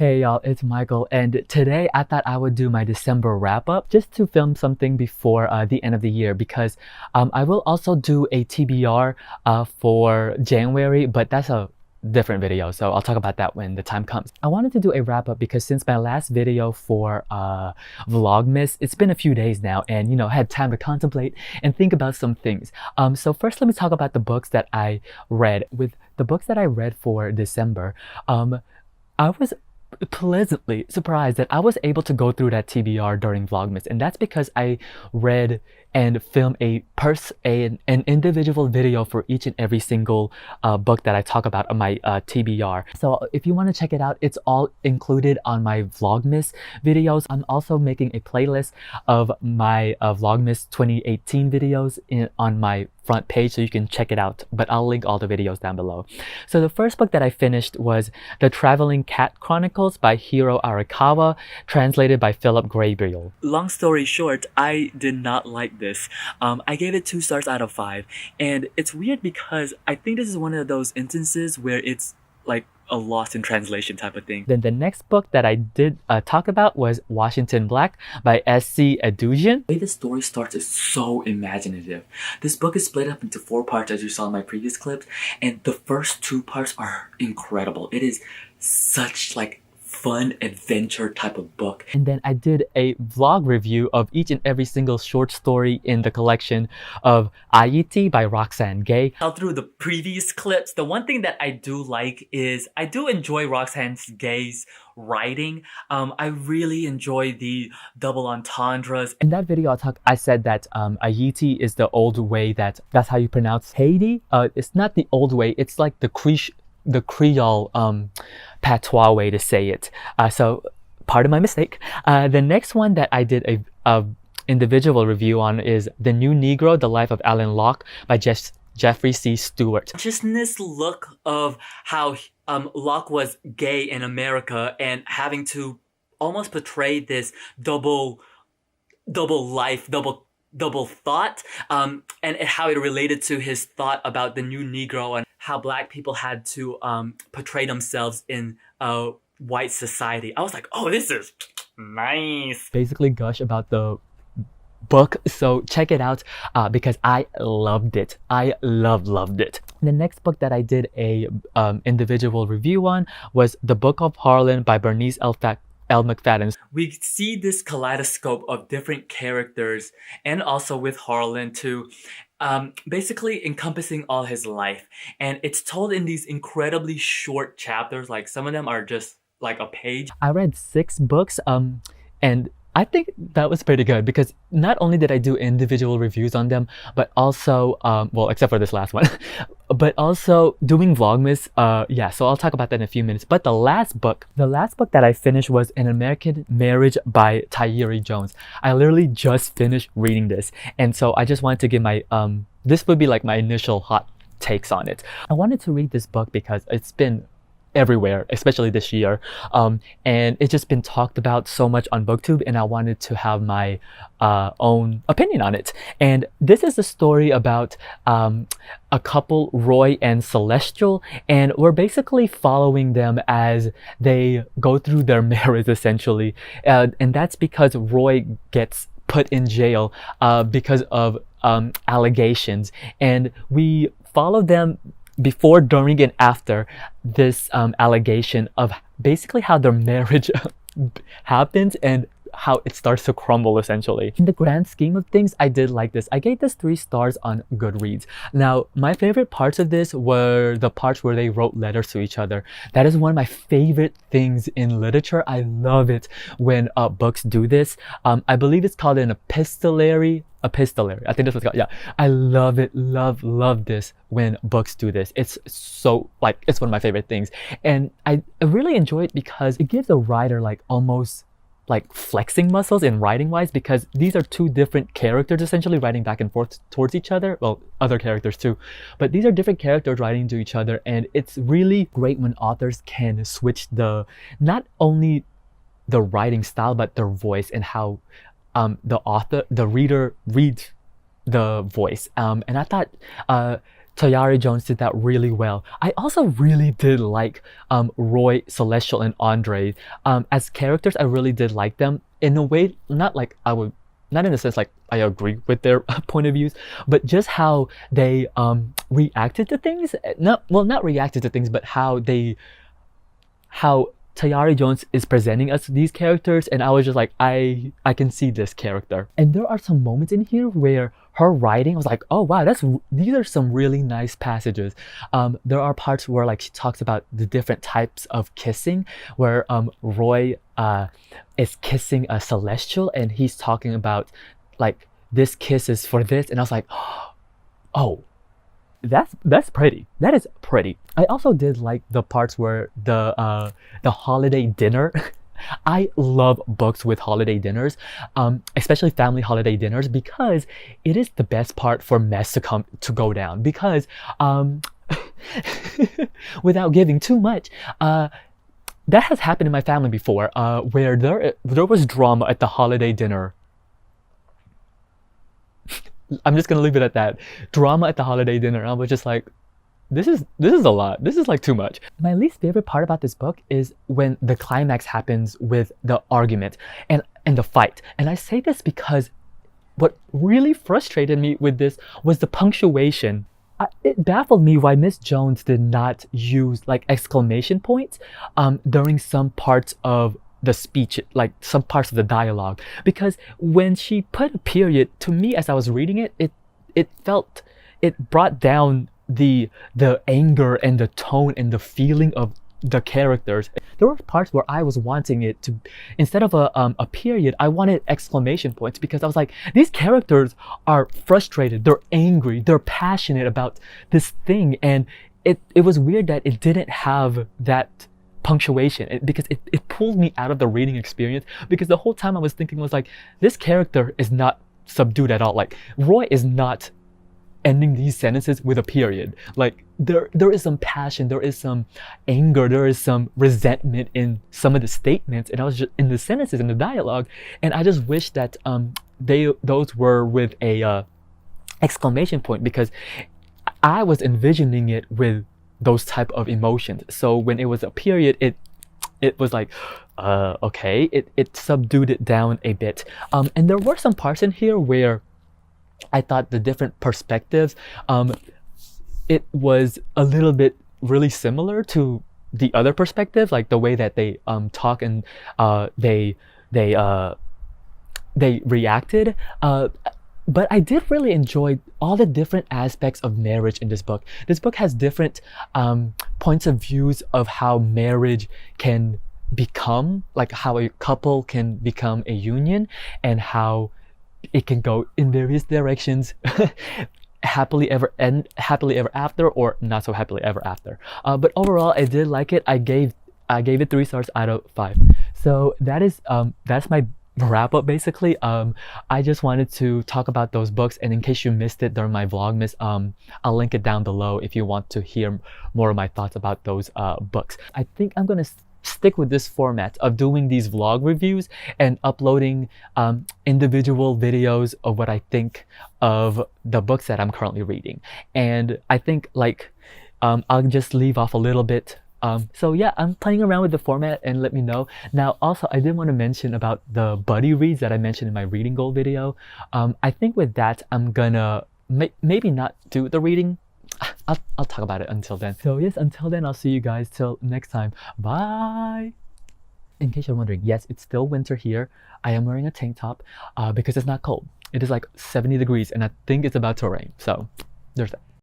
Hey y'all, it's Michael, and today I thought I would do my December wrap up just to film something before the end of the year because I will also do a TBR for January, but that's a different video, so I'll talk about that when the time comes. I wanted to do a wrap up because since my last video for Vlogmas, it's been a few days now and had time to contemplate and think about some things. So first let me talk about the books that I read. With the books that I read for December, I was pleasantly surprised that I was able to go through that TBR during Vlogmas, and that's because I read and filmed an individual video for each and every single book that I talk about on my TBR. So if you want to check it out, it's all included on my Vlogmas videos. I'm also making a playlist of my Vlogmas 2018 videos on my front page, so you can check it out, but I'll link all the videos down below. So the first book that I finished was The Traveling Cat Chronicles by Hiro Arakawa, translated by Philip Gabriel. Long story short, I did not like this. I gave it 2 stars out of 5, and it's weird because I think this is one of those instances where it's like a lost in translation type of thing. Then the next book that I did talk about was Washington Black by S.C. Edugyan. The way the story starts is so imaginative. This book is split up into 4 parts, as you saw in my previous clips, and the first 2 parts are incredible. It is such like fun adventure type of book. And then I did a vlog review of each and every single short story in the collection of Ayiti by Roxane Gay. Through the previous clips, the one thing that I do like is I do enjoy Roxane Gay's writing. I really enjoy the double entendres. In that video I said that Ayiti is the old way, that's how you pronounce Haiti. It's not the old way, it's like the Creole patois way to say it. So pardon my mistake. The next one that I did a individual review on is The New Negro, The Life of Alan Locke by Jeffrey C. Stewart. Consciousness look of how Locke was gay in America and having to almost portray this double life, double thought, and how it related to his thought about the new Negro and how Black people had to portray themselves in white society. I was like, oh, this is nice. Basically gush about the book, so check it out because I loved it. I loved it. The next book that I did a individual review on was The Book of Harlan by Bernice L. McFadden. We see this kaleidoscope of different characters, and also with Harlan too, basically encompassing all his life. And it's told in these incredibly short chapters, like some of them are just like a page. I read 6 books and I think that was pretty good because not only did I do individual reviews on them, but also, well, except for this last one, but also doing Vlogmas. Yeah, so I'll talk about that in a few minutes. But the last book that I finished was An American Marriage by Tayeri Jones. I literally just finished reading this. And so I just wanted to give my, this would be like my initial hot takes on it. I wanted to read this book because it's been everywhere, especially this year, and it's just been talked about so much on BookTube, and I wanted to have my own opinion on it. And this is a story about a couple, Roy and Celestial, and we're basically following them as they go through their marriage essentially, and that's because Roy gets put in jail because of allegations, and we follow them before, during, and after this allegation of basically how their marriage happens and how it starts to crumble essentially. In the grand scheme of things, I did like this. I gave this 3 stars on Goodreads. Now, my favorite parts of this were the parts where they wrote letters to each other. That is one of my favorite things in literature. I love it when books do this. I believe it's called an epistolary, I think that's what it's called. Yeah, I love it, love this when books do this. It's so, like, it's one of my favorite things, and I really enjoy it because it gives a writer like almost like flexing muscles in writing wise, because these are 2 different characters essentially writing back and forth towards each other. Well, other characters too, but these are different characters writing to each other, and it's really great when authors can switch not only the writing style but their voice and how the reader reads the voice. And I thought Tayari Jones did that really well. I also really did like Roy, Celestial, and Andre. As characters, I really did like them in a way, not like I would, not in the sense like I agree with their point of views, but just how they reacted to things. Not reacted to things, but how Tayari Jones is presenting us these characters, and I was just like, I can see this character. And there are some moments in here where her writing, I was like, oh wow, these are some really nice passages. There are parts where like she talks about the different types of kissing, where Roy is kissing a Celestial, and he's talking about like this kiss is for this, and I was like, oh. That's pretty. That is pretty. I also did like the parts where the holiday dinner. I love books with holiday dinners, especially family holiday dinners, because it is the best part for mess to go down. Because without giving too much, that has happened in my family before, where there was drama at the holiday dinner. I'm just gonna leave it at that. Drama at the holiday dinner. I was just like, this is a lot. This is like too much. My least favorite part about this book is when the climax happens with the argument and the fight. And I say this because what really frustrated me with this was the punctuation. It baffled me why Miss Jones did not use like exclamation points during some parts of the speech, like some parts of the dialogue, because when she put a period, to me as I was reading it, it brought down the anger and the tone and the feeling of the characters. There were parts where I was wanting it to, instead of a period, I wanted exclamation points, because I was like, these characters are frustrated, they're angry, they're passionate about this thing, and it was weird that it didn't have that punctuation, because it pulled me out of the reading experience, because the whole time I was thinking was like, this character is not subdued at all. Like Roy is not ending these sentences with a period. Like there is some passion, there is some anger, there is some resentment in some of the statements, and I was just in the sentences, in the dialogue, and I just wish that those were with a exclamation point, because I was envisioning it with those type of emotions. So when it was a period, it was like, okay, it subdued it down a bit. And there were some parts in here where I thought the different perspectives, it was a little bit really similar to the other perspective, like the way that they talk and they reacted. But I did really enjoy all the different aspects of marriage in this book. This book has different points of views of how marriage can become, like how a couple can become a union, and how it can go in various directions, happily ever after, or not so happily ever after. But overall, I did like it. I gave it 3 stars out of 5. So that's my wrap up basically. I just wanted to talk about those books, and in case you missed it during my vlogmas, I'll link it down below if you want to hear more of my thoughts about those books. I think I'm gonna stick with this format of doing these vlog reviews and uploading individual videos of what I think of the books that I'm currently reading. And I think like I'll just leave off a little bit. So yeah, I'm playing around with the format, and let me know. Now also, I did want to mention about the buddy reads that I mentioned in my reading goal video. I think with that, I'm gonna maybe not do the reading. I'll talk about it until then. So yes, until then, I'll see you guys till next time. Bye! In case you're wondering, yes, it's still winter here. I am wearing a tank top because it's not cold. It is like 70 degrees, and I think it's about to rain. So there's that.